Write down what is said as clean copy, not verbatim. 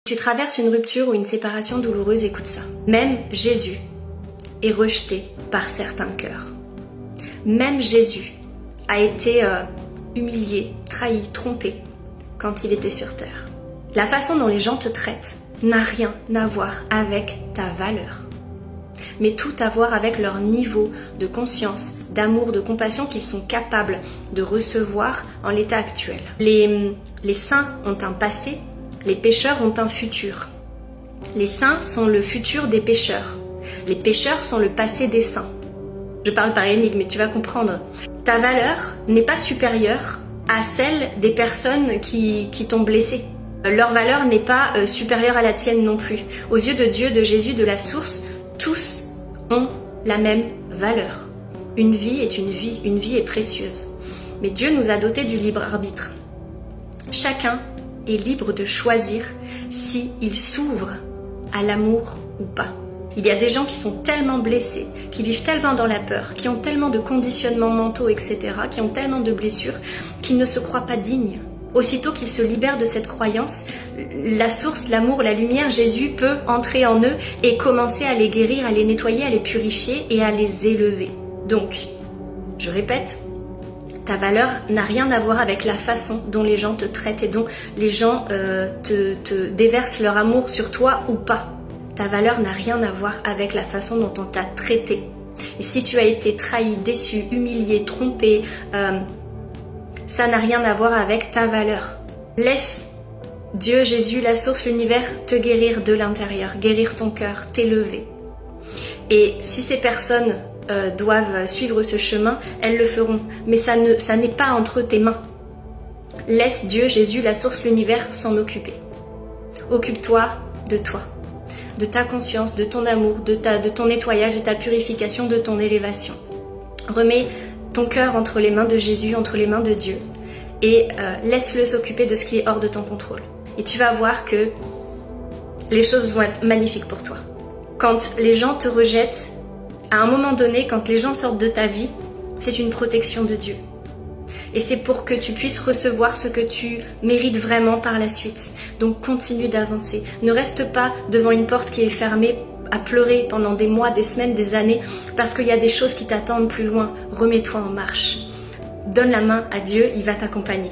Tu traverses une rupture ou une séparation douloureuse, écoute ça. Même Jésus est rejeté par certains cœurs. Même Jésus a été humilié, trahi, trompé quand il était sur terre. La façon dont les gens te traitent n'a rien à voir avec ta valeur, mais tout à voir avec leur niveau de conscience, d'amour, de compassion qu'ils sont capables de recevoir en l'état actuel. Les saints ont un passé, les pécheurs ont un futur. Les saints sont le futur des pécheurs. Les pécheurs sont le passé des saints. Je parle par énigme, mais tu vas comprendre. Ta valeur n'est pas supérieure à celle des personnes qui t'ont blessé. Leur valeur n'est pas supérieure à la tienne non plus. Aux yeux de Dieu, de Jésus, de la source, tous ont la même valeur. Une vie est une vie est précieuse. Mais Dieu nous a dotés du libre arbitre. Chacun est libre de choisir s'il s'ouvre à l'amour ou pas. Il y a des gens qui sont tellement blessés, qui vivent tellement dans la peur, qui ont tellement de conditionnements mentaux, etc., qui ont tellement de blessures, qu'ils ne se croient pas dignes. Aussitôt qu'ils se libèrent de cette croyance, la source, l'amour, la lumière, Jésus peut entrer en eux et commencer à les guérir, à les nettoyer, à les purifier et à les élever. Donc, je répète, ta valeur n'a rien à voir avec la façon dont les gens te traitent et dont les gens te déversent leur amour sur toi ou pas. Ta valeur n'a rien à voir avec la façon dont on t'a traité. Et si tu as été trahi, déçu, humilié, trompé, ça n'a rien à voir avec ta valeur. Laisse Dieu, Jésus, la source, l'univers te guérir de l'intérieur, guérir ton cœur, t'élever. Et si ces personnes doivent suivre ce chemin, elles le feront. Mais ça n'est pas entre tes mains. Laisse Dieu, Jésus, la source, l'univers s'en occuper. Occupe-toi de toi, de ta conscience, de ton amour, de ton nettoyage, de ta purification, de ton élévation. Remets ton cœur entre les mains de Jésus, entre les mains de Dieu, et laisse-le s'occuper de ce qui est hors de ton contrôle. Et tu vas voir que les choses vont être magnifiques pour toi. Quand les gens te rejettent, à un moment donné, quand les gens sortent de ta vie, c'est une protection de Dieu. Et c'est pour que tu puisses recevoir ce que tu mérites vraiment par la suite. Donc continue d'avancer. Ne reste pas devant une porte qui est fermée à pleurer pendant des mois, des semaines, des années, parce qu'il y a des choses qui t'attendent plus loin. Remets-toi en marche. Donne la main à Dieu, il va t'accompagner.